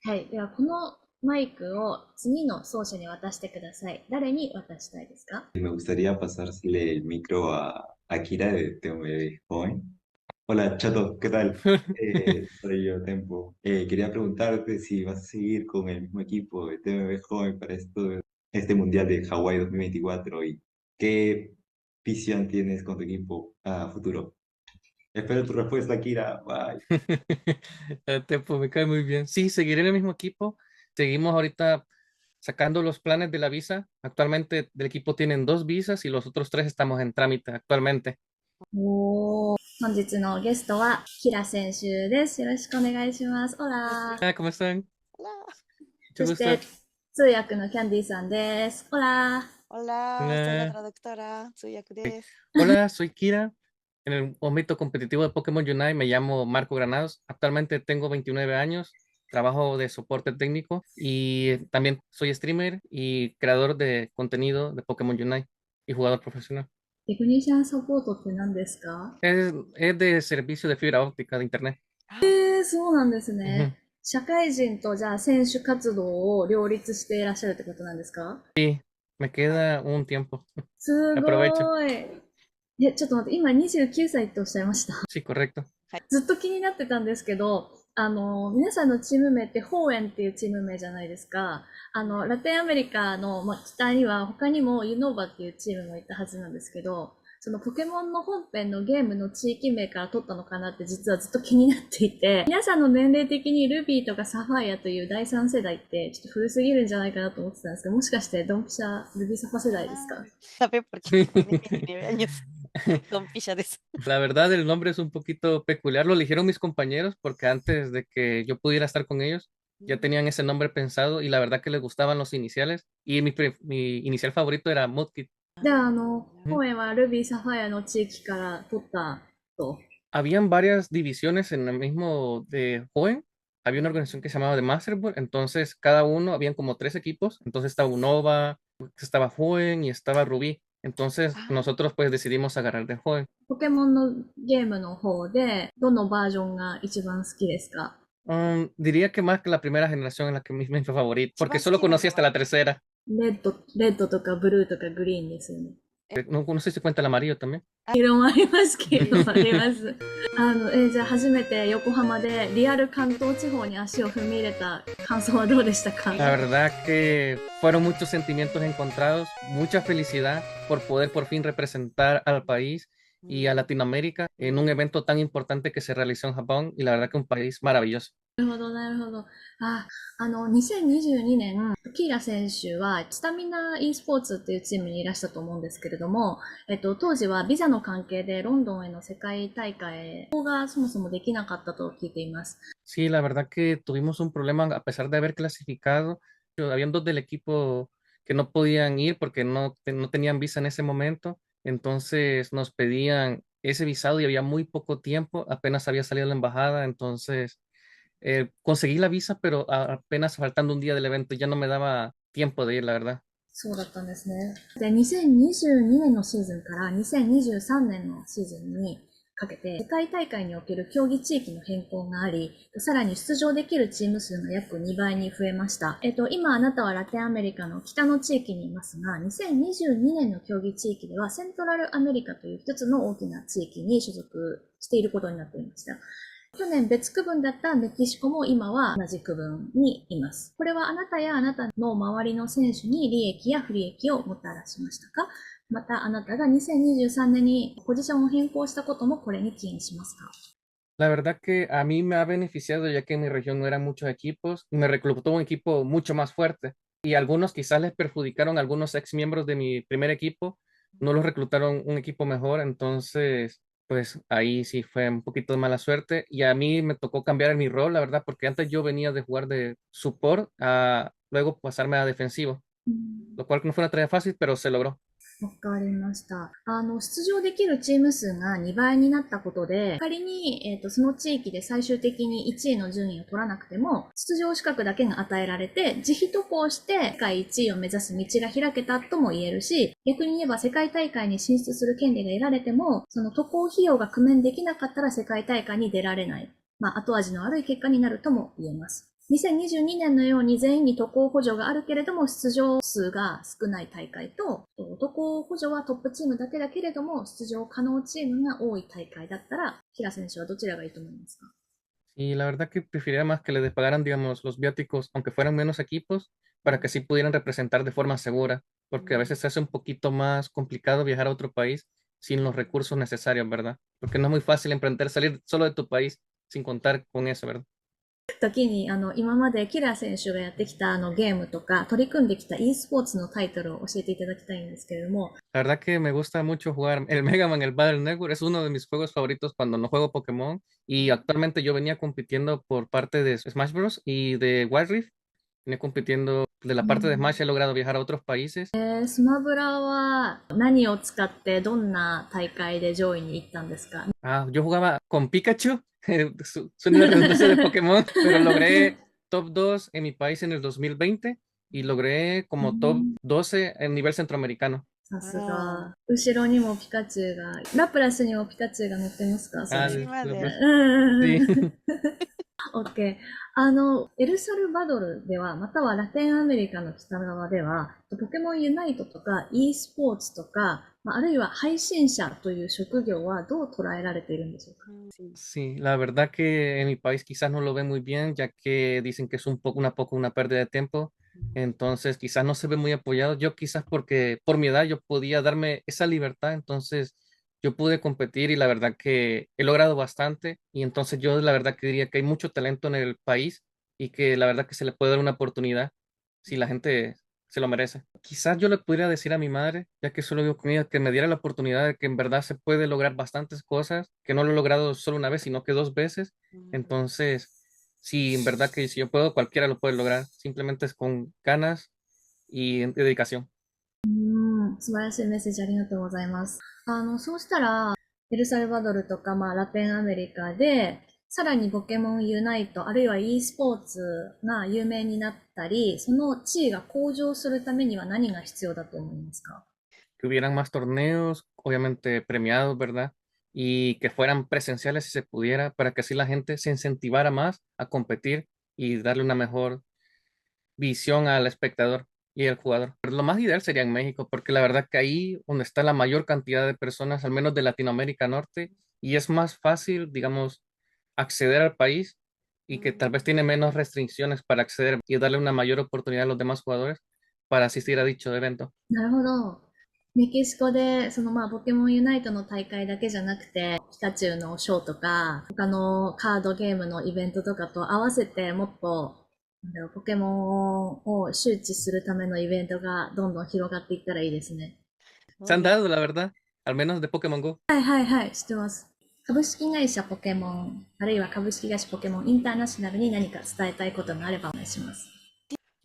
はい。では、このマイクを次の奏者に渡してください。誰に渡したいですか？ Me gustaría pasársele el micro a Kira de Tempo Joven. Hola, Chato, ¿qué tal? Soy yo, Tempo. Quería preguntarte si vas a seguir con el mismo equipo de TMB Joven para este Mundial de Hawái 2024 y qué visión tienes con tu equipo a futuro. Espero tu respuesta, Kira. Bye. Tempo, me cae muy bien. Sí, seguiré en el mismo equipo. Seguimos ahorita sacando los planes de la visa. Actualmente del equipo tienen 2 visas y los otros 3 estamos en trámite actualmente. おー、本日のゲストは、キラ選手です。よろしくお願いします。オラー。Ah, ¿cómo están? Hola, Mucho そし gusto. て、通訳のキャンディーさんです。オラー。hola, soy la Hola, traductora, Tsuyaku desu. Hola, soy Kira. En el ámbito competitivo de Pokémon Unite me llamo Marco Granados. Actualmente tengo 29 años. Trabajo de soporte técnico y también soy streamer y creador de contenido de Pokémon Unite y jugador profesional. テクニシャンサポートって何ですか？ Es de servicio de fibra óptica de internet. そうなんですね。Ujú. 社会人とじゃあ選手活動を両立していらっしゃるってことなんですか？ Me queda un tiempo. す Aprovecho. ごい。ちょっと待って、今29歳っておっしゃいました。Sí, correcto. ずっと気になってたんですけど、皆さんのチーム名ってホーエンっていうチーム名じゃないですか。ラテンアメリカの、北には他にもユノーバっていうチームがいたはずなんですけど、そのポケモンの本編のゲームの地域名から取ったのかなって実はずっと気になっていて、皆さんの年齢的にルビーとかサファイアという第3世代ってちょっと古すぎるんじゃないかなと思ってたんですけど、もしかしてドンピシャ、ルビーサファ世代ですか？ ¿Sabe por qué tiene 29 años? Con picha desu. La verdad, el nombre es un poquito peculiar. Lo eligieron mis compañeros porque antes de que yo pudiera estar con ellos, ya tenían ese nombre pensado y la verdad que les gustaban los iniciales. Y mi inicial favorito era Mudkip. では、ホ Ujú. ーエンはルビーサファイアの地域から取ったと。Habían varias divisiones en el mismo de Hoenn. Había una organización que se llamaba de Masterboard. Entonces, cada uno, habían como 3 equipos. Entonces estaba Unova, estaba Hoenn y estaba Rubí. Entonces, Ah, nosotros pues decidimos agarrar de Hoenn. ポケモンのゲームの方で、どのバージョンが一番好きですか？ Diría que más que la primera generación en la que mi favorito, porque 一番 solo 好きな conocí の hasta は la tercera. レッドとかブルーとかグリーンですよね。No, no sé si cuenta el amarillo también. 色もありますけど、あります。じゃあ初めて横浜でリアル関東地方に足を踏み入れた感想はどうでしたか？ La verdad que fueron muchos sentimientos encontrados, mucha felicidad por poder por fin representar al país y a Latinoamérica en un evento tan importante que se realizó en Japón y la verdad que un país maravilloso. なるほど、なるほど。2022年、キーラ選手は、スタミナ e スポーツっていうチームにいらしたと思うんですけれども、当時はビザの関係でロンドンへの世界大会がそもそもできなかったと聞いています。Sí, la verdad que tuvimos un problema a pesar de haber clasificado. Habían 2 del equipo que no podían ir porque no tenían visa en ese momento. Entonces nos pedían ese visado y había muy poco tiempo. Apenas había salido la embajada. Entonces conseguí la visa, pero apenas faltando un día del evento ya no me daba tiempo de ir, la verdad. そうだったんですね。で、2022年のシーズンから2023年のシーズンにかけて、世界大会における競技地域の変更があり、さらに出場できるチーム数が約2倍に増えました。今あなたはラテンアメリカの北の地域にいますが、2022年の競技地域ではセントラルアメリカという一つの大きな地域に所属していることになっていました。去年別区分だったメキシコも今は同じ区分にいます。これはあなたやあなたの周りの選手に利益や不利益をもたらしましたか？またあなたが2023年にポジションを変更したこともこれに起因しますか？ La verdad que a mí me ha beneficiado ya que en mi región no eran muchos equipos y me reclutó un equipo mucho más fuerte y algunos quizás les perjudicaron a algunos ex miembros de mi primer equipo, no los reclutaron un equipo mejor, entonces pues ahí sí fue un poquito de mala suerte y a mí me tocó cambiar mi rol, la verdad, porque antes yo venía de jugar de support a luego pasarme a defensivo, lo cual no fue una tarea fácil, pero se logró. わかりました。出場できるチーム数が2倍になったことで、仮に、その地域で最終的に1位の順位を取らなくても、出場資格だけが与えられて、自費渡航して世界1位を目指す道が開けたとも言えるし、逆に言えば世界大会に進出する権利が得られても、その渡航費用が工面できなかったら世界大会に出られない。後味の悪い結果になるとも言えます。2022年のように全員に渡航補助があるけれども出場数が少ない大会と、渡航補助はトップチームだけだけれども出場可能チームが多い大会だったら、キラ選手はどちらがいいと思いますか？ Y la verdad que preferiría más que les pagaran, digamos, los viáticos, aunque fueran menos equipos, para que sí pudieran representar de forma segura, porque a veces se hace un poquito más complicado viajar a otro país sin los recursos necesarios, ¿verdad? Porque no es muy fácil emprender, salir solo de tu país sin contar con eso, ¿verdad? 時に今までキラ選手がやってきたゲームとか取り組んできた e スポーツのタイトルを教えていただきたいんですけれども。La verdad que me gusta mucho jugar el Mega Man, el Battle Network, es uno de mis juegos favoritos cuando no juego Pokémon y actualmente yo venía compitiendo por parte de Smash Bros. Y de Wild Rift, venía compitiendo de la parte de Smash, he logrado viajar a otros países. スマブラは何を使ってどんな大会で上位に行ったんですか？ Ah, yo jugaba con Pikachu, suena una redundancia de Pokémon, pero logré top 2 en mi país en el 2020 y logré como top 12 en nivel centroamericano. さすが。後ろにもピカチュウが、ラプラスにもピカチュウが乗ってますか？それ。Ah, sí. sí. OK。エルサルバドルでは、またはラテンアメリカの北側では、ポケモンユナイトとか e スポーツとか、あるいは配信者という職業はどう捉えられているんでしょうか？ Sí, la verdad que en mi país quizás no lo ven muy bien, ya que dicen que es un poco una pérdida de tiempo. Entonces quizás no se ve muy apoyado. Yo quizás porque por mi edad yo podía darme esa libertad, entonces yo pude competir y la verdad que he logrado bastante y entonces yo la verdad que diría que hay mucho talento en el país y que la verdad que se le puede dar una oportunidad si la gente se lo merece. Quizás yo le pudiera decir a mi madre, ya que solo vivo con ella, que me diera la oportunidad de que en verdad se puede lograr bastantes cosas, que no lo he logrado solo una vez, sino que 2 veces. Entonces, sí, en verdad que si yo puedo, cualquiera lo puede lograr. Simplemente es con ganas y dedicación. 素晴らしいメッセージありがとうございます。そうしたら、エルサルバドルとか、ラテンアメリカで、さらにポケモンユナイト、あるいは e スポーツが有名になったり、その地位が向上するためには何が必要だと思いますか？ Que hubieran más torneos, obviamente premiados, ¿verdad? Y que fueran presenciales si se pudiera, para que así la gente se incentivara más a competir y darle una mejor visión al espectador y al jugador. Pero lo más ideal sería en México, porque la verdad que ahí donde está la mayor cantidad de personas, al menos de Latinoamérica Norte, y es más fácil, digamos, acceder al país y que tal vez tiene menos restricciones para acceder y darle una mayor oportunidad a los demás jugadores para asistir a dicho evento. なるほど。メキシコで、ポケモンユナイトの大会だけじゃなくて、ピカチュウのショーとか、他のカードゲームのイベントとかと合わせてもっと、ポケモンを周知するためのイベントがどんどん広がっていったらいいですね。Se han dado, la verdad, al menos de Pokémon Go. はいはいはい、知ってます。株式会社ポケモン、あるいは株式会社ポケモンインターナショナルに何か伝えたいことがあればお願いします。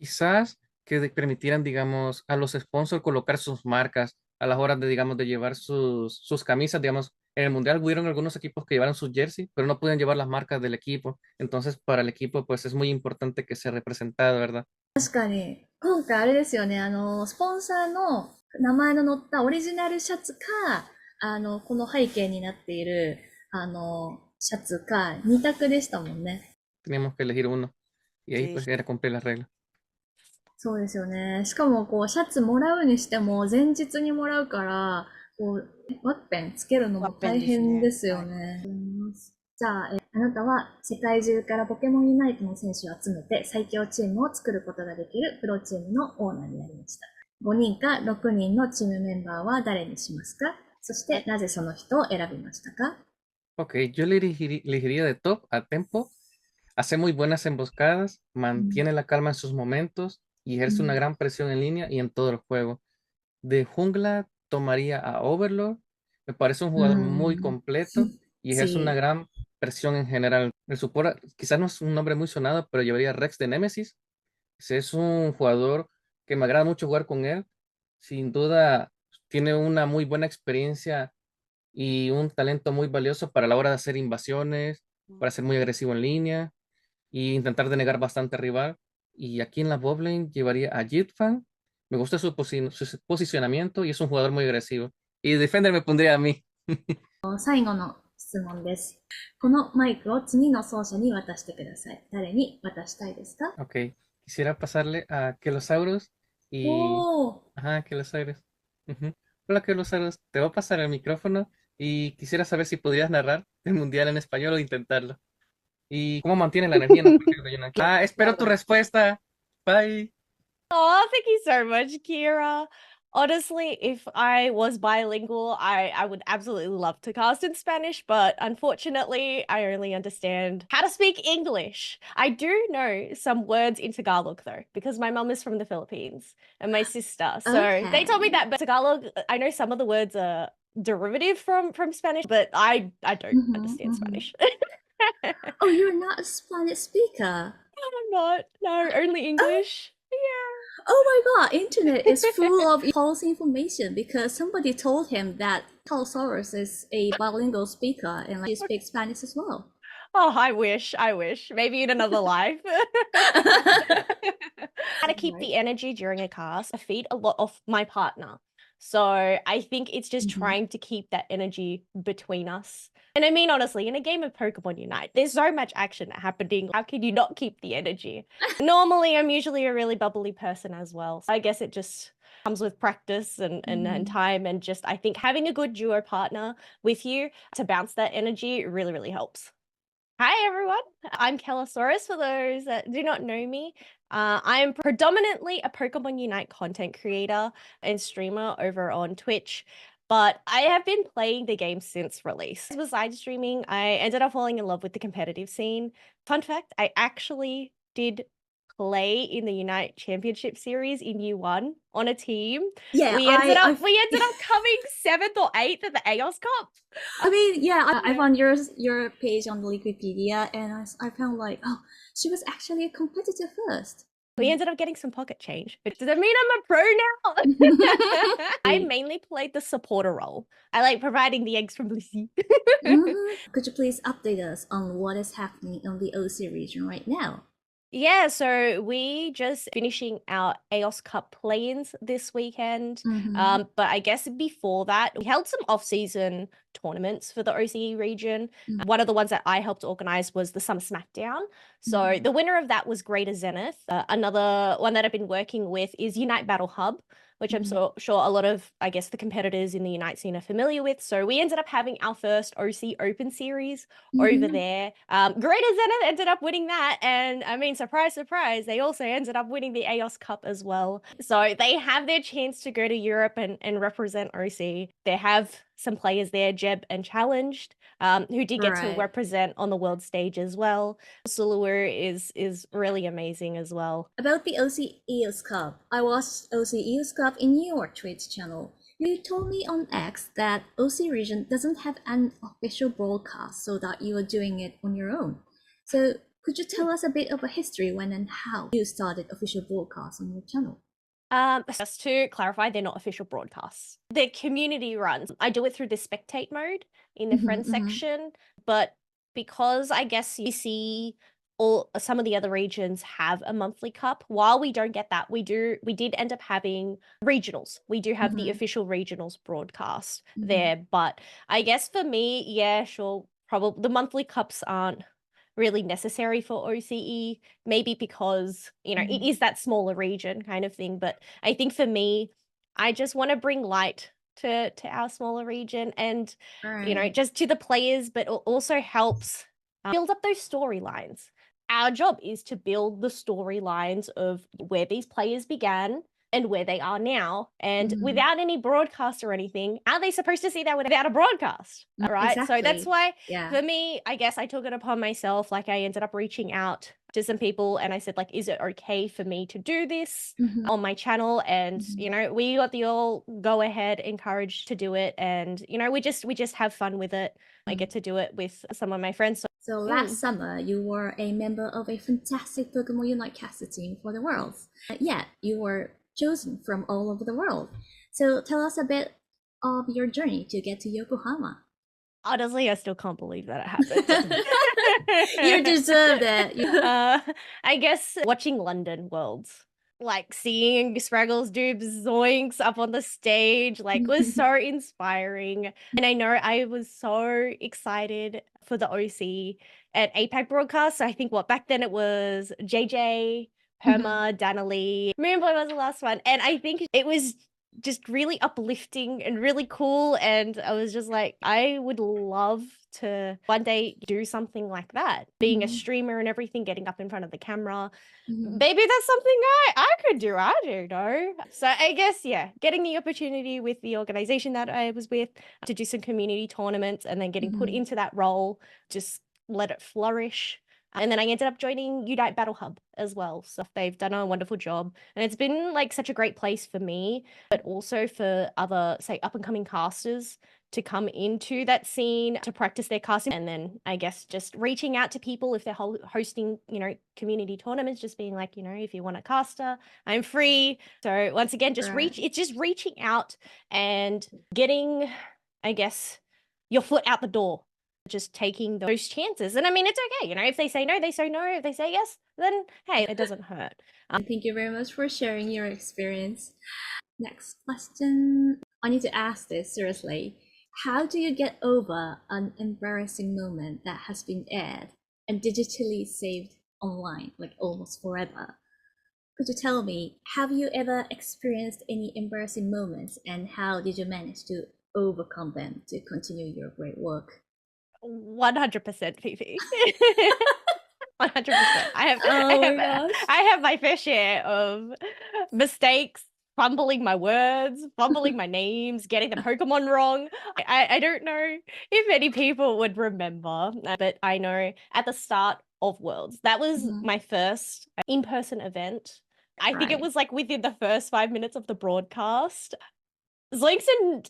Quizás que permitieran, digamos, a los sponsors colocar sus marcas a las horas de, digamos, de llevar sus camisas, digamos, en el Mundial hubieron algunos equipos que llevaron sus jerseys, pero no podían llevar las marcas del equipo. Entonces, para el equipo, pues es muy importante que sea representado, ¿verdad? 確かに、今回あれですよね、スポンサーの名前の載ったオリジナルシャツか、この背景になっている、シャツか、2択でしたもんね。Teníamos que elegir uno. Y ahí Sí. pues era cumplir las reglas. そうですよね。しかも、シャツもらうにしても、前日にもらうから、ワッペンつけるのも大変ですよね。じゃあ、あなたは世界中からポケモンユナイトの選手を集めて最強チームを作ることができるプロチームのオーナーになりました。5人か6人のチームメンバーは誰にしますか？そしてなぜその人を選びましたか？ Ok, yo elegiría de top a Tempo. Hace muy buenas emboscadas, mantiene la calma en sus momentos y ejerce una gran presión en línea y en todo el juego. De jungla tomaría a Overlord. Me parece un jugador muy completo y ejerce una gran presión en general. El support quizás no es un nombre muy sonado, pero llevaría a Rex de Nemesis. Ese es un jugador que me agrada mucho jugar con él. Sin duda tiene una muy buena experiencia y un talento muy valioso para la hora de hacer invasiones, para ser muy agresivo en línea e intentar denegar bastante al rival. Y aquí en la botlane llevaría a Jitfan. Me gusta su posicionamiento y es un jugador muy agresivo. Y Defender me pondría a mí. 最後の質問です。このマイクを次の奏者に渡してください。誰に渡したいですか？ Ok, quisiera pasarle a Quelosaurus y... Oh, Ajá, Quelosaurus. Ujú. Hola, Quelosaurus, te voy a pasar el micrófono y quisiera saber si podrías narrar el mundial en español o intentarlo. ¿Y cómo mantiene la energía en el partido de United? Ah, espero tu respuesta. Bye. Oh, thank you so much, Kira. Honestly, if I was bilingual, I would absolutely love to cast in Spanish, but unfortunately, I only understand how to speak English. I do know some words in Tagalog, though, because my mum is from the Philippines and my sister. So they told me that, but Tagalog, I know some of the words are derivative from Spanish, but I don't understand Spanish. oh, you're not a Spanish speaker. I'm not. No, only English. Oh my god, internet is full of false information because somebody told him that Calsaurus is a bilingual speaker and like, he speaks Spanish as well. Oh, I wish. Maybe in another life. How to keep the energy during a cast. I feed a lot off my partner. So I think it's just trying to keep that energy between us. And I mean, honestly, in a game of Pokemon Unite, there's so much action happening. How can you not keep the energy? Normally, I'm usually a really bubbly person as well. So I guess it just comes with practice and time. And just, I think having a good duo partner with you to bounce that energy really, really helps. Hi, everyone. I'm Kellosaurus, for those that do not know me. I am predominantly a Pokemon Unite content creator and streamer over on Twitch, but I have been playing the game since release. Besides streaming, I ended up falling in love with the competitive scene. Fun fact, I actually did play in the Unite Championship Series in U1 on a team. Yeah, we ended up coming 7th or 8th at the AOS Cup. I mean, yeah, I found your page on Wikipedia and I found like, oh, she was actually a competitor first. We ended up getting some pocket change. But does that mean I'm a pro now? I mainly played the supporter role. I like providing the eggs from Lucy. Could you please update us on what is happening on the OC region right now? Yeah, so we just finishing our AOS Cup play-ins this weekend. But I guess before that, we held some off-season tournaments for the OCE region. One of the ones that I helped organize was the Summer Smackdown. So the winner of that was Greater Zenith. Another one that I've been working with is Unite Battle Hub, which I'm sure a lot of, I guess, the competitors in the Unite scene are familiar with. So we ended up having our first OC Open Series over there. Greater Zenith ended up winning that. And I mean, surprise, surprise, they also ended up winning the AOS Cup as well. So they have their chance to go to Europe and represent OC. They have some players there, Jeb and Challenged, who did get to represent on the world stage as well. Sulawur is really amazing as well. About the OC EOS Cup, I watched OC EOS Cup in your Twitch channel. You told me on X that OC region doesn't have an official broadcast, so that you are doing it on your own. So could you tell us a bit of a history when and how you started official broadcasts on your channel? Just to clarify, they're not official broadcasts. They're community runs. I do it through the spectate mode in the friends section, but because I guess you see some of the other regions have a monthly cup, while we don't get that, we did end up having regionals. We do have the official regionals broadcast there, but I guess for me, yeah, sure, probably the monthly cups aren't really necessary for OCE, maybe because, you know, it is that smaller region kind of thing. But I think for me, I just want to bring light to our smaller region and, you know, just to the players, but it also helps build up those storylines. Our job is to build the storylines of where these players began and where they are now. And without any broadcast or anything, how are they supposed to see that without a broadcast? Right. Exactly. So that's why for me, I guess I took it upon myself. Like I ended up reaching out to some people and I said, like, is it okay for me to do this on my channel? And, you know, we got the all go ahead encouraged to do it. And, you know, we just have fun with it. I get to do it with some of my friends. So last summer, you were a member of a fantastic Pokemon Unite caster team for the Worlds. Yeah, you were chosen from all over the world. So tell us a bit of your journey to get to Yokohama. Honestly, I still can't believe that it happened. You deserve it. I guess watching London Worlds like seeing Spraggles do zoinks up on the stage, like was so inspiring. And I know I was so excited for the OC and APAC broadcast. So I think back then it was JJ, Perma, Danalee, Moonboy was the last one. And I think it was just really uplifting and really cool. And I was just like, I would love to one day do something like that, being a streamer and everything, getting up in front of the camera. Maybe that's something I could do. I don't know. So I guess, yeah, getting the opportunity with the organization that I was with to do some community tournaments and then getting put into that role, just let it flourish. And then I ended up joining Unite Battle Hub as well. So they've done a wonderful job. And it's been like such a great place for me, but also for other, say, up and coming casters to come into that scene to practice their casting. And then I guess just reaching out to people if they're hosting, community tournaments, just being like, if you want a caster, I'm free. So once again, just it's just reaching out and getting, I guess, your foot out the door. Just taking those chances. And I mean, it's okay. If they say no, they say no. If they say yes, then hey, it doesn't hurt. Thank you very much for sharing your experience. Next question. I need to ask this seriously. How do you get over an embarrassing moment that has been aired and digitally saved online, like almost forever? Could you tell me, have you ever experienced any embarrassing moments and how did you manage to overcome them to continue your great work? 100% PP. 100%. I have my fair share of mistakes, fumbling my words, fumbling my names, getting the Pokemon wrong. I don't know if many people would remember, but I know at the start of Worlds, that was my first in-person event. I think it was like within the first 5 minutes of the broadcast. Zoinks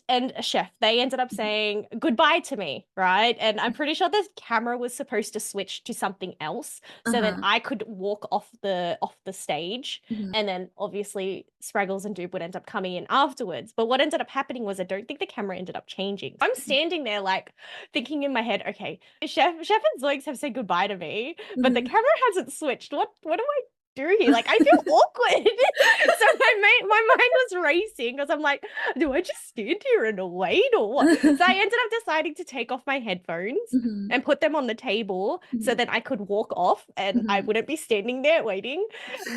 and Chef, they ended up saying goodbye to me, right? And I'm pretty sure the camera was supposed to switch to something else so then I could walk off the stage. And then obviously Spraggles and Doob would end up coming in afterwards. But what ended up happening was I don't think the camera ended up changing. I'm standing there like thinking in my head, okay, Chef and Zoinks have said goodbye to me, but the camera hasn't switched. What do I do here? Like, I feel awkward. So my mind was racing because I'm like, do I just stand here and wait or what? So I ended up deciding to take off my headphones and put them on the table so then I could walk off and I wouldn't be standing there waiting.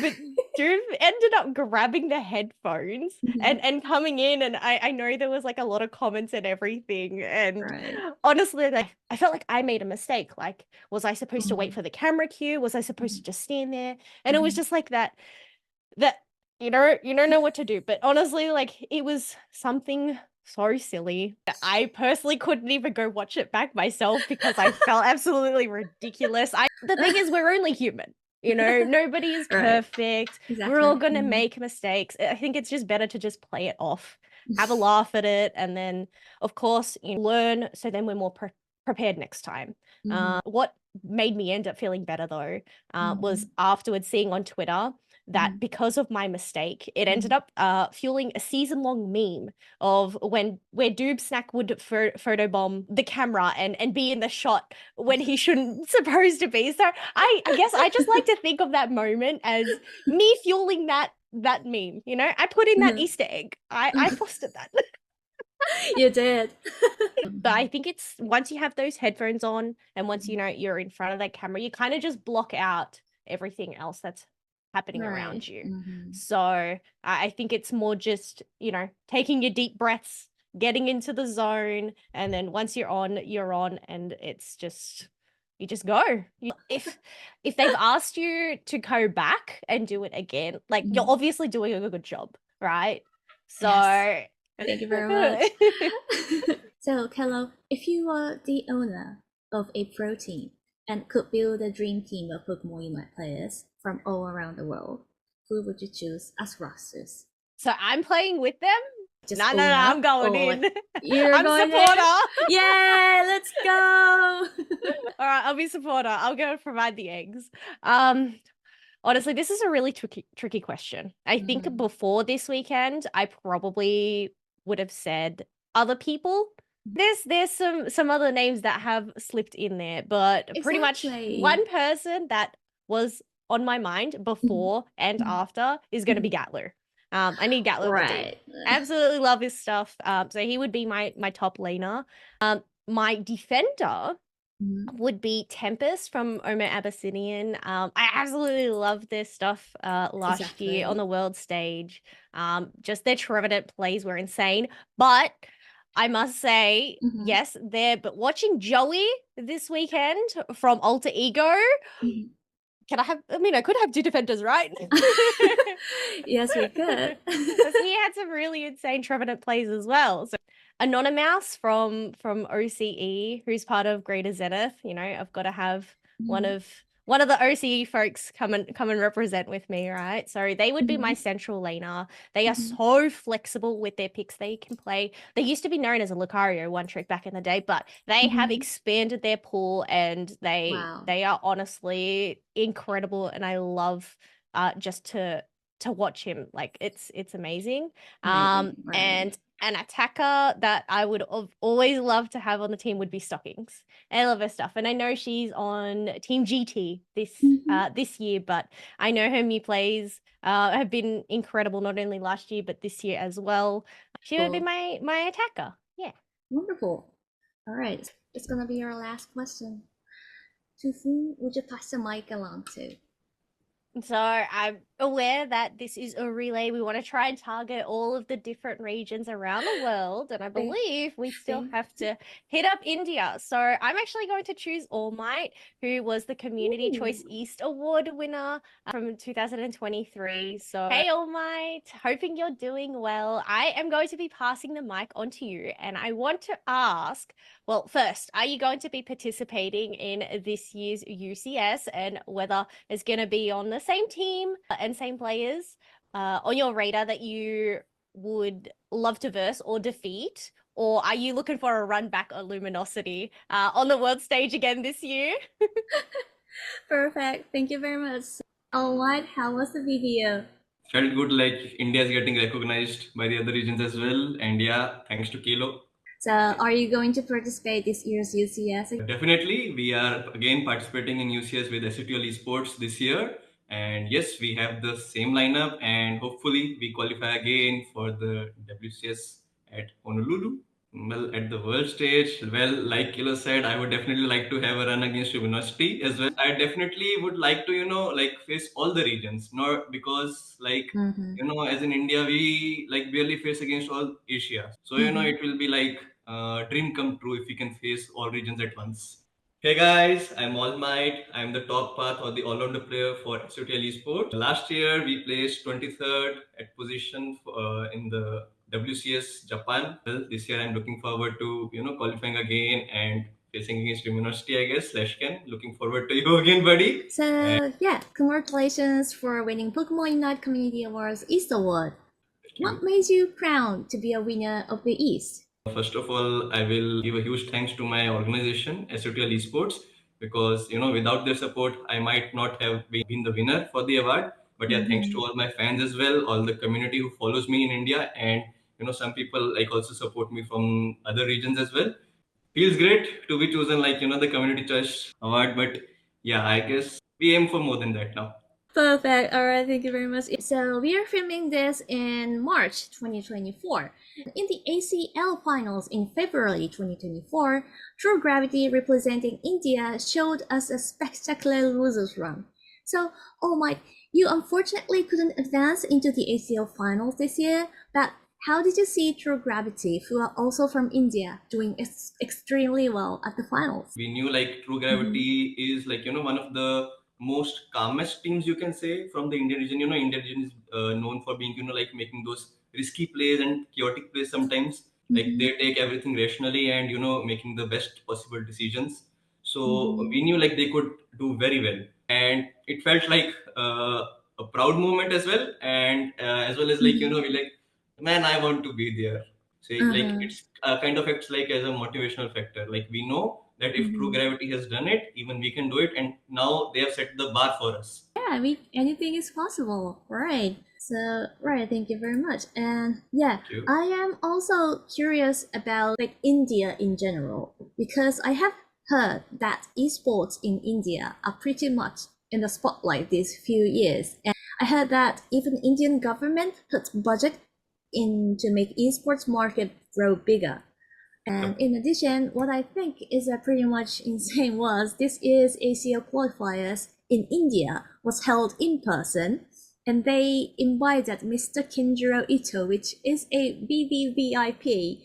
But Drew ended up grabbing the headphones and coming in, and I know there was like a lot of comments and everything, and honestly, like, I felt like I made a mistake. Like, was I supposed to wait for the camera cue? Was I supposed to just stand there? And it was just like that you don't know what to do. But honestly, like, it was something so silly that I personally couldn't even go watch it back myself because I felt absolutely ridiculous. The thing is, we're only human. Nobody is perfect. Exactly. We're all going to make mistakes. I think it's just better to just play it off, have a laugh at it, and then, of course, learn so then we're more prepared next time. What made me end up feeling better, though, was afterwards seeing on Twitter that because of my mistake, it ended up fueling a season-long meme of where Doob Snack would photobomb the camera and be in the shot when he shouldn't supposed to be. So I guess I just like to think of that moment as me fueling that meme. I put in that Easter egg. I fostered that. You did. But I think it's once you have those headphones on and once you're in front of that camera, you kind of just block out everything else that's happening around you. So I think it's more just, taking your deep breaths, getting into the zone, and then once you're on, and it's just, you just go. If they've asked you to go back and do it again, like, you're obviously doing a good job, right? So thank you very much. So, Kello, if you were the owner of a pro team and could build a dream team of Pokemon Unite players from all around the world, who would you choose as rosters? So I'm playing with them? No, I'm going in. I'm going supporter. Yeah, let's go. All right, I'll be supporter. I'll go provide the eggs. Honestly, this is a really tricky question. I think before this weekend, I probably would have said other people. There's some other names that have slipped in there, but pretty much one person that was on my mind before and after is going to be Gatler. I need Gatler on the team. Right. Absolutely love his stuff. So he would be my top laner. My defender would be Tempest from Omer Abyssinian. I absolutely love their stuff last year on the world stage. Just their Trevenant plays were insane. But I must say, yes, but watching Joey this weekend from Alter Ego, I could have two defenders, right? Yes, we could. Because he had some really insane Trevenant plays as well. So Anonymous from OCE, who's part of Greater Zenith, I've got to have one of the OCE folks come and represent with me, right? So they would be my central laner. They are so flexible with their picks they can play. They used to be known as a Lucario one trick back in the day, but they have expanded their pool and they are honestly incredible, and I love just to watch him. Like it's amazing. Right. And an attacker that I would have always loved to have on the team would be Stockings. I love her stuff, and I know she's on Team GT this year, but I know her Mew plays have been incredible, not only last year but this year as well. She would be my attacker. Yeah. Wonderful. All right, it's gonna be our last question. To whom would you pass the mic along to? So I'm aware that this is a relay. We want to try and target all of the different regions around the world. And I believe we still have to hit up India. So I'm actually going to choose All Might, who was the Community Choice East Award winner from 2023. So hey, All Might, hoping you're doing well. I am going to be passing the mic on to you. And I want to ask, well, first, are you going to be participating in this year's UCS, and whether it's going to be on the same team and same players on your radar that you would love to verse or defeat? Or are you looking for a run back on Luminosity on the world stage again this year? Perfect. Thank you very much. All right, how was the video? Felt good, like India is getting recognized by the other regions as well. And yeah, thanks to Kilo. So are you going to participate this year's UCS? Definitely, we are again participating in UCS with SCTL Esports this year. And yes, we have the same lineup, and hopefully we qualify again for the WCS at Honolulu. Well, at the world stage, well, like Kilo said, I would definitely like to have a run against University as well. I definitely would like to, face all the regions, not because, as in India, we barely face against all Asia. So, it will be like a dream come true if we can face all regions at once. Hey guys, I'm All Might. I'm the top path or the all-rounder player for SCTL Esports. Last year, we placed 23rd at position in the WCS Japan. Well, this year I'm looking forward to qualifying again and facing against Luminosity, I guess. Ken, looking forward to you again, buddy. So yeah, congratulations for winning Pokemon Unite Community Awards East Award. What made you proud to be a winner of the East? First of all, I will give a huge thanks to my organization, SCTL Esports, because without their support, I might not have been the winner for the award. But yeah, thanks to all my fans as well, all the community who follows me in India, and some people also support me from other regions as well. Feels great to be chosen the Community Choice Award. But yeah, I guess we aim for more than that now. Perfect. All right, thank you very much. So we are filming this in March 2024. In the ACL finals in February 2024, True Gravity representing India showed us a spectacular losers run. So, oh my, you unfortunately couldn't advance into the ACL finals this year, but how did you see True Gravity, who are also from India, doing extremely well at the finals? We knew True Gravity is one of the most calmest teams, you can say, from the Indian region. Indian region is known for being making those risky plays and chaotic plays sometimes. They take everything rationally and making the best possible decisions. So we knew they could do very well, and it felt like a proud moment as well, and as well as we man, I want to be there. So it's kind of acts as a motivational factor. We know that if True Gravity has done it, even we can do it, and now they have set the bar for us. Yeah, I mean, anything is possible, right? So, right, thank you very much. And yeah, I am also curious about India in general, because I have heard that esports in India are pretty much in the spotlight these few years. And I heard that even Indian government puts budget in to make esports market grow bigger. And in addition, what I think is pretty much insane was this year's ACL qualifiers in India was held in person, and they invited Mr. Kenjiro Ito, which is a BBVIP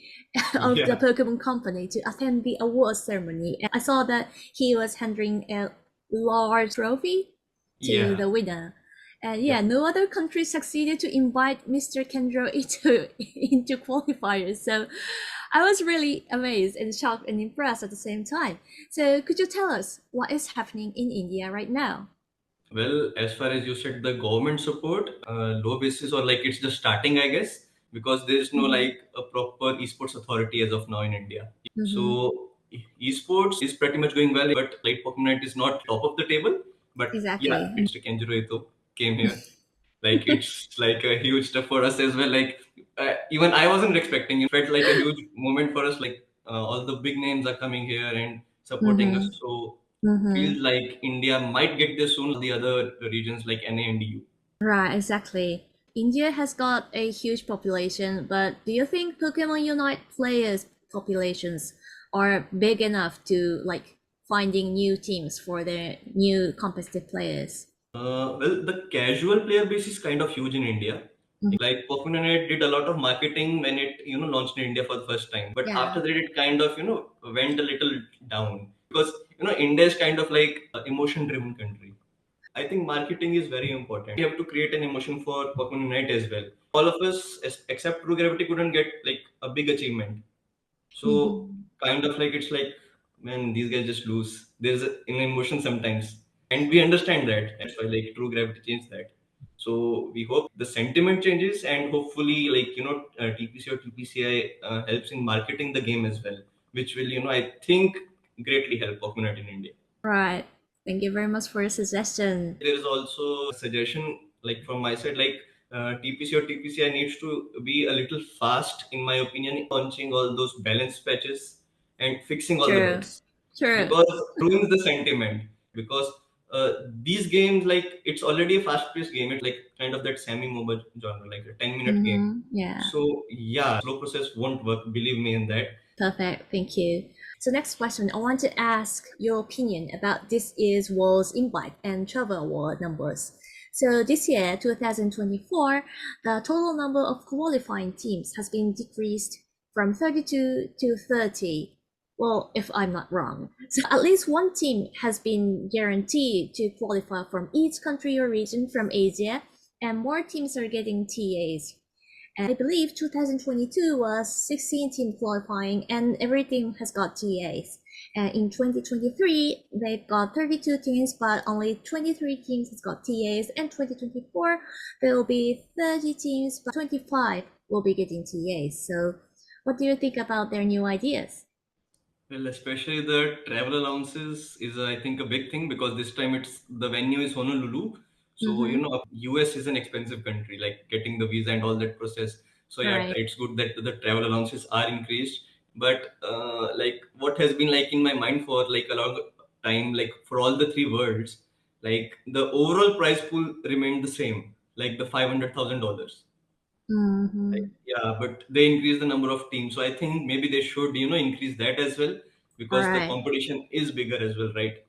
of the Pokemon company, to attend the awards ceremony. And I saw that he was handing a large trophy to the winner. And no other country succeeded to invite Mr. Kenjiro Ito into qualifiers. So I was really amazed and shocked and impressed at the same time. So could you tell us what is happening in India right now? Well, as far as you said, the government support, low basis, or like it's just starting, I guess, because there's no like a proper esports authority as of now in India. So esports is pretty much going well, but like Pokemon Unite is not top of the table. But yeah, it's Kenjiro Ito came here. Like it's like a huge stuff for us as well. Like even I wasn't expecting. It felt like a huge moment for us. Like all the big names are coming here and supporting us. So feels like India might get this soon. The other regions like NA and EU. Right, exactly. India has got a huge population, but do you think Pokemon Unite players populations are big enough to like finding new teams for their new competitive players? Well, the casual player base is kind of huge in India. Like Pokemon Unite did a lot of marketing when it launched in India for the first time, but after that it kind of went a little down because India is kind of like an emotion-driven country. I think marketing is very important. You have to create an emotion for Pokemon Unite as well. All of us, except True Gravity, couldn't get like a big achievement. So kind of like it's like, man, these guys just lose. There's an emotion sometimes, and we understand that. That's why like True Gravity changed that. So we hope the sentiment changes, and hopefully like TPC or TPCI helps in marketing the game as well, which will I think greatly help Pokemon Unite in India. Right. Thank you very much for your suggestion. There is also a suggestion like from my side, like TPC or TPCI needs to be a little fast, in my opinion, launching all those balance patches and fixing all the bugs. Because it ruins the sentiment. Because these games, like it's already a fast-paced game. It's like kind of that semi-mobile genre, like a 10-minute game. So yeah, slow process won't work. Believe me in that. Perfect. Thank you. So next question, I want to ask your opinion about this year's World's Invite and Travel Award numbers. So this year, 2024, the total number of qualifying teams has been decreased from 32 to 30. Well, if I'm not wrong. So at least one team has been guaranteed to qualify from each country or region from Asia, and more teams are getting TAs. And I believe 2022 was 16 teams qualifying and every team has got TAs. And in 2023, they've got 32 teams, but only 23 teams has got TAs. And 2024, there will be 30 teams, but 25 will be getting TAs. So what do you think about their new ideas? Well, especially the travel allowances is, I think, a big thing because this time the venue is Honolulu. So, US is an expensive country, like getting the visa and all that process. So, yeah, it's good that the travel allowances are increased. But like what has been like in my mind for like a long time, like for all the three worlds, like the overall prize pool remained the same, like the $500,000. Yeah, but they increase the number of teams. So I think maybe they should, increase that as well because the competition is bigger as well, right?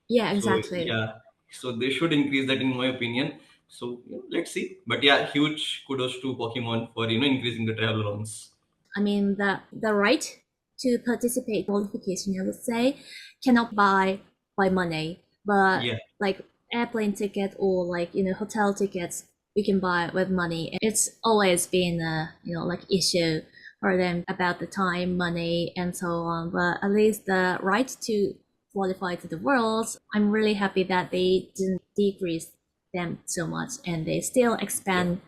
Yeah, exactly. So, yeah, so they should increase that in my opinion. So let's see. But yeah, huge kudos to Pokemon for increasing the travel allowance. I mean, the right to participate qualification, I would say, cannot buy by money, but like airplane ticket or like hotel tickets, we can buy with money. It's always been a like issue for them about the time, money, and so on. But at least the right to qualify to the Worlds, I'm really happy that they didn't decrease them so much, and they still expand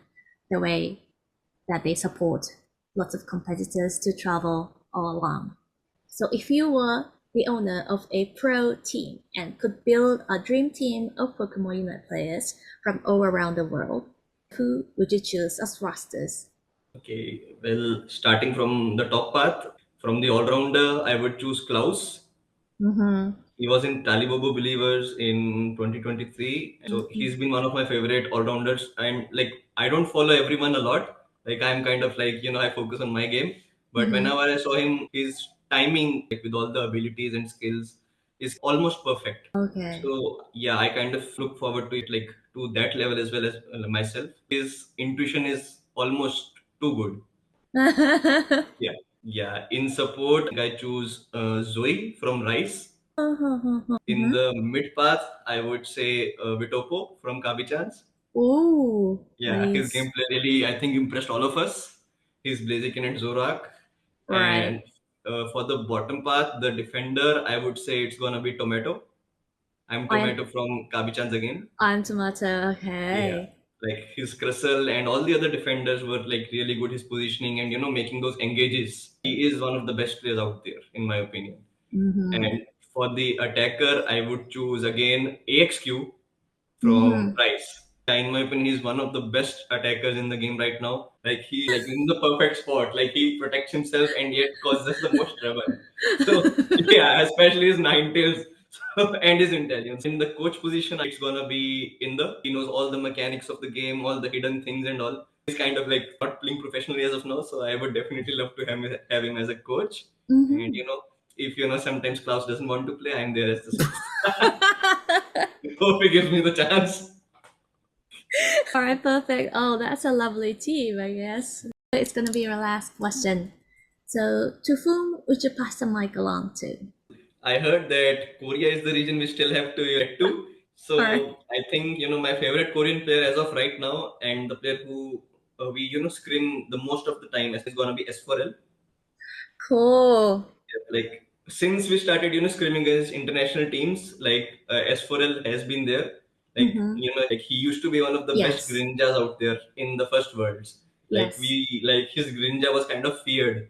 the way that they support lots of competitors to travel all along. So if you were the owner of a pro team and could build a dream team of Pokemon Unite players from all around the world, who would you choose as rosters? Okay, well, starting from the top path, from the all-rounder, I would choose Klaus. He was in Talibobo Believers in 2023. So he's been one of my favorite all-rounders. I'm like, I don't follow everyone a lot. Like I'm kind of like, I focus on my game. But whenever I saw him, his timing like, with all the abilities and skills is almost perfect. Okay. So yeah, I kind of look forward to it like to that level as well as myself. His intuition is almost too good. Yeah. Yeah. In support, I choose Zoe from Rice. In the mid path, I would say Vitopo from Kabi-chan's. Ooh, Yeah, his nice. gameplay really, I think, impressed all of us. His Blaziken and Zorak. Right. And for the bottom path, the defender, I would say it's gonna be Tomato. I'm Tomato from Kabi-chan's again. I'm Tomato, okay. Yeah, like his Crystal and all the other defenders were like really good. His positioning and making those engages. He is one of the best players out there, in my opinion. And for the attacker, I would choose again AXQ from Price. In my opinion, he's one of the best attackers in the game right now. Like he like in the perfect spot. Like he protects himself and yet causes the most trouble. So yeah, especially his nine tails and his intelligence. In the coach position, it's gonna be he knows all the mechanics of the game, all the hidden things and all. He's kind of like not playing professionally as of now, so I would definitely love to have him as a coach. And if sometimes Klaus doesn't want to play, I'm there as the sixth. Hope he gives me the chance. All right, perfect. Oh, that's a lovely team, I guess. It's going to be our last question. So, to whom would you pass the mic along to? I heard that Korea is the region we still have to get to. So, I think, my favorite Korean player as of right now and the player who we, scrim the most of the time is going to be S4L. Cool. Like, since we started, scrimming against international teams, like S4L has been there. Like, like he used to be one of the best Grinjas out there in the first worlds. Like his Grinja was kind of feared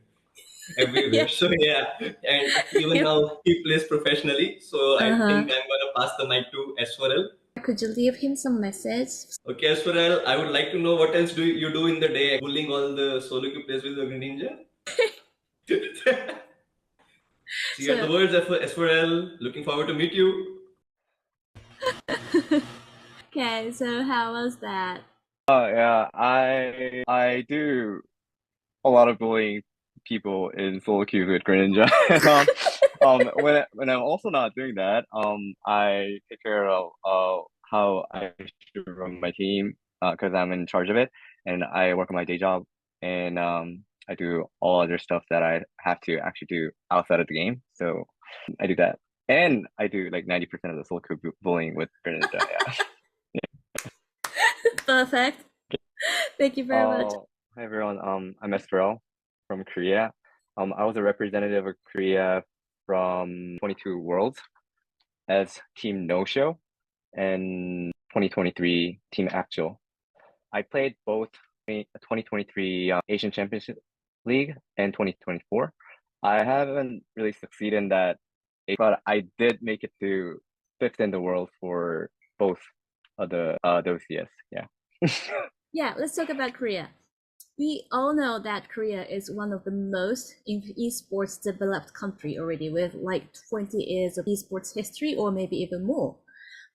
everywhere. So yeah, and even now he plays professionally. So I think I'm gonna pass the mic to S4L. Could you leave him some message? Okay, S4L, I would like to know what else do you do in the day, bullying all the solo queue players with the Ninja? So you have the words S4L. Looking forward to meet you. Okay, so how was that? Yeah, I do a lot of bullying people in solo queues with Greninja. When I'm also not doing that, I take care of how I should run my team because I'm in charge of it, and I work on my day job, and I do all other stuff that I have to actually do outside of the game. So I do that, and I do like 90% of the solo queue bullying with Greninja. Yeah. Perfect. Thank you very much. Hi everyone. I'm Esferel from Korea. I was a representative of Korea from 22 Worlds as Team No Show and 2023 Team Actual. I played both 2023 Asian Championship League and 2024. I haven't really succeeded in that, but I did make it to 5th in the world for both of the OCS. Yeah. Yeah, let's talk about Korea. We all know that Korea is one of the most esports developed country already, with like 20 years of esports history or maybe even more.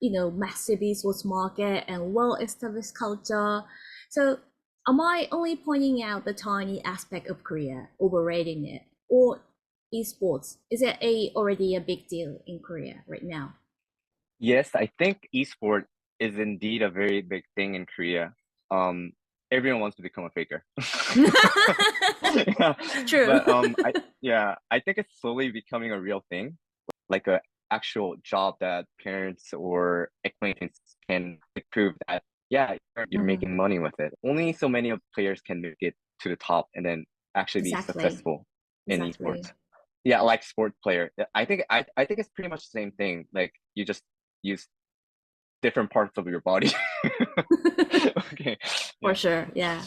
Massive esports market and well-established culture. So am I only pointing out the tiny aspect of Korea, overrating it? Or esports, is it already a big deal in Korea right now? Yes, I think esport is indeed a very big thing in Korea. Everyone wants to become a faker. True. But I think it's slowly becoming a real thing, like an actual job that parents or acquaintances can prove that you're making money with it. Only so many of players can make it to the top and then actually be successful in esports. Yeah, like sport player. I think it's pretty much the same thing. Like you just use different parts of your body. Okay. For sure, yeah.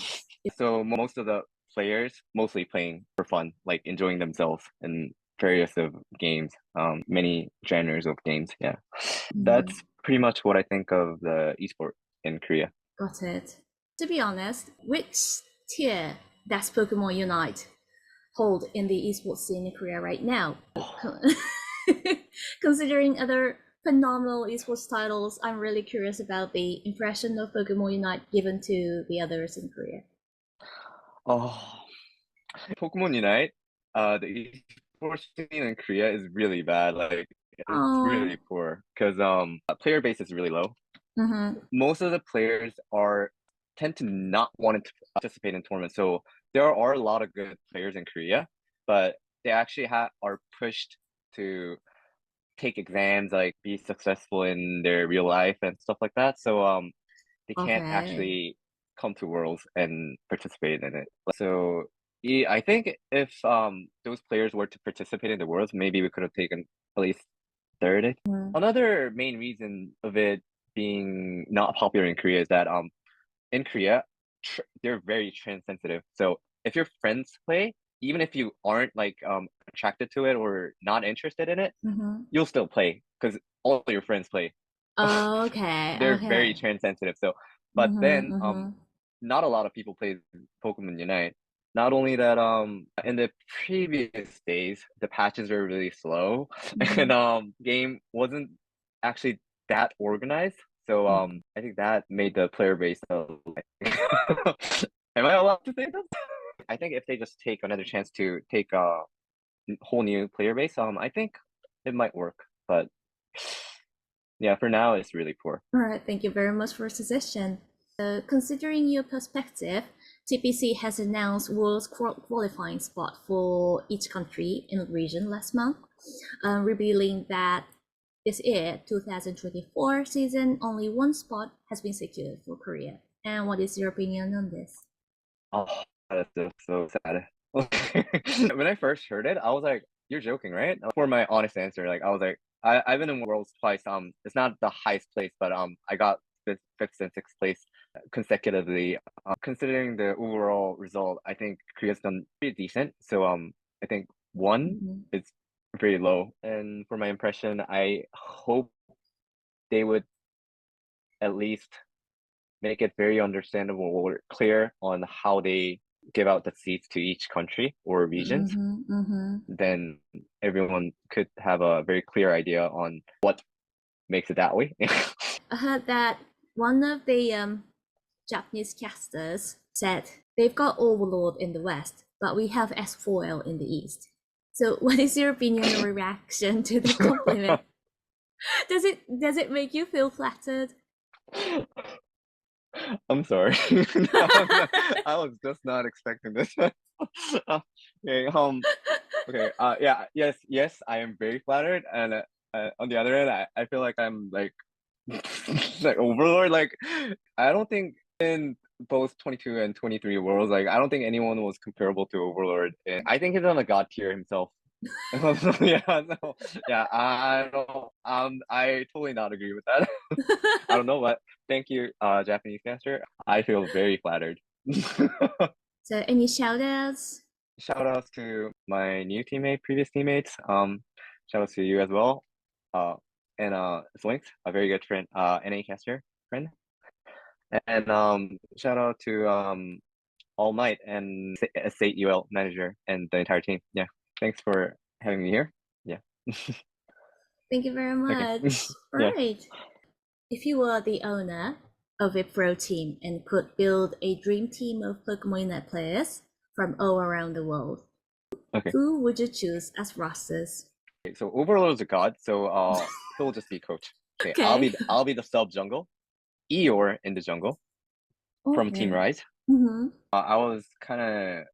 So most of the players mostly playing for fun, like enjoying themselves in various of games, many genres of games. Yeah, that's pretty much what I think of the esport in Korea. Got it. To be honest, which tier does Pokemon Unite hold in the esports scene in Korea right now? Considering other phenomenal esports titles, I'm really curious about the impression of Pokemon Unite given to the others in Korea. Oh, Pokemon Unite, the esports scene in Korea is really bad. Like it's really poor because player base is really low. Most of the players tend to not want to participate in tournaments. So there are a lot of good players in Korea, but they actually are pushed to take exams, like be successful in their real life and stuff like that. So they can't actually come to Worlds and participate in it. So I think if those players were to participate in the Worlds, maybe we could have taken at least third. Another main reason of it being not popular in Korea is that in Korea they're very trend sensitive. So if your friends play, even if you aren't like attracted to it or not interested in it, you'll still play because all your friends play. Oh, okay. They're okay. very trend sensitive. So, but then not a lot of people play Pokemon Unite. Not only that, in the previous days, the patches were really slow, and game wasn't actually that organized. So I think that made the player base. Am I allowed to say this? I think if they just take another chance to take a whole new player base, I think it might work. But yeah, for now it's really poor. All right, thank you very much for your suggestion. Considering your perspective, TPC has announced World qualifying spot for each country in the region last month, revealing that this year, 2024 season, only one spot has been secured for Korea. And what is your opinion on this? Oh, that's so sad. When I first heard it, I was like, "You're joking, right?" For my honest answer, like I was like, I've been in Worlds twice. It's not the highest place, but I got fifth and sixth place consecutively. Considering the overall result, I think Korea's done pretty decent. So I think one is very low. And for my impression, I hope they would at least make it very understandable or clear on how they give out the seats to each country or regions. Then everyone could have a very clear idea on what makes it that way. I heard that one of the Japanese casters said they've got Overlord in the West, but we have S4L in the East. So what is your opinion or reaction to the compliment? Does it make you feel flattered? I'm sorry. I was just not expecting this. Okay, okay. Yes, I am very flattered, and on the other hand, I feel like I'm like like Overlord. Like I don't think in both 22 and 23 worlds, like I don't think anyone was comparable to Overlord. And I think he's on a god tier himself. I totally not agree with that. I don't know, but thank you, Japanese caster. I feel very flattered. So any shout outs? Shout outs to my new previous teammates. Shout outs to you as well. And Zoinks, a very good friend, NA caster friend. And shout out to All Might and State UL manager and the entire team. Yeah, thanks for having me here. Yeah. Thank you very much. Okay. Right. If you were the owner of a pro team and could build a dream team of Pokemon Unite players from all around the world, who would you choose as rosters? Okay, so Overlord is a god, so he'll just be coach. Okay. I'll be the sub jungle. Eeyore in the jungle from Team Rise. I was kind of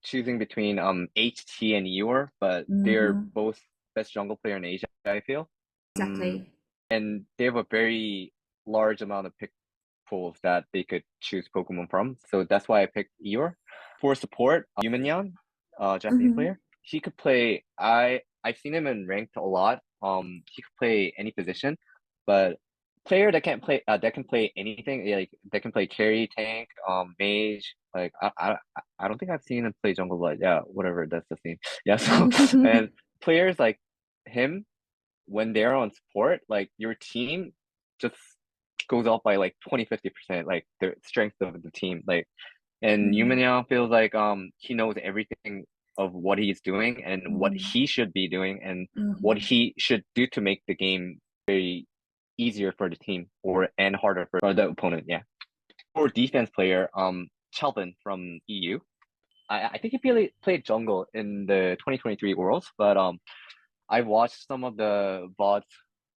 choosing between HT and Eeyore, but they're both best jungle player in Asia, I feel. Exactly. And they have a very large amount of pick pools that they could choose Pokemon from. So that's why I picked Eeyore. For support, Yumanyan, Japanese player. He could play I've seen him in ranked a lot. He could play any position, but player that can play anything, like that can play carry, tank, mage. Like I don't think I've seen him play jungle, but yeah, whatever, that's the thing. Yeah, so and players like him, when they're on support, like your team just goes off by like 20-50%, like the strength of the team. Like and Yumanyan feels like he knows everything of what he's doing and what he should be doing and what he should do to make the game very easier for the team and harder for the opponent. Yeah. For defense player, Chalvin from EU. I think he played jungle in the 2023 Worlds, but I've watched some of the VODs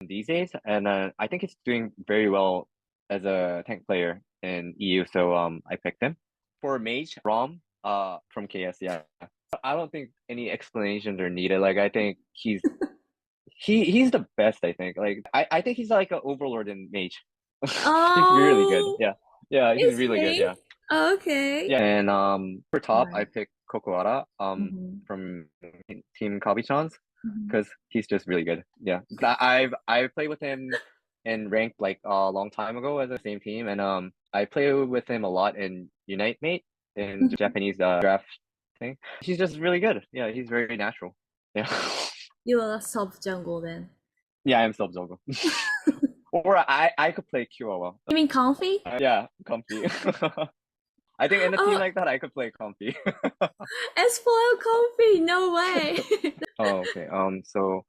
these days, and I think he's doing very well as a tank player in EU, so I picked him. For Mage, Rom from KS, yeah. I don't think any explanations are needed. Like, I think he's the best, I think. Like, I think he's like an overlord in Mage. He's really good. Yeah. Yeah, he's really good, yeah. Oh, okay. Yeah, and for top, Right. I picked Kokoara from Team Kabi-chan's because he's just really good. Yeah, I've played with him in ranked like a long time ago as the same team, and I play with him a lot in Unite Mate in the Japanese draft thing. He's just really good. Yeah, he's very natural. Yeah. You are a sub jungle then. Yeah, I'm sub jungle. Or I could play Kyowa. You mean comfy? Yeah, comfy. I think in a team like that, I could play comfy. S4 comfy, no way. Oh, okay. So,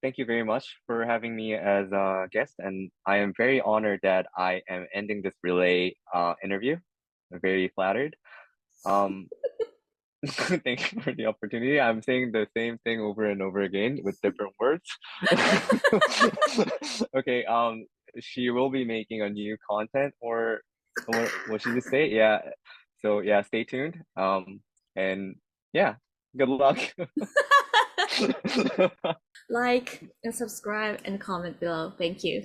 thank you very much for having me as a guest, and I am very honored that I am ending this relay interview. I'm very flattered. Thank you for the opportunity. I'm saying the same thing over and over again with different words. Okay. She will be making a new content, or what should you say? Yeah. So yeah, stay tuned. And yeah, good luck. Like and subscribe and comment below. Thank you.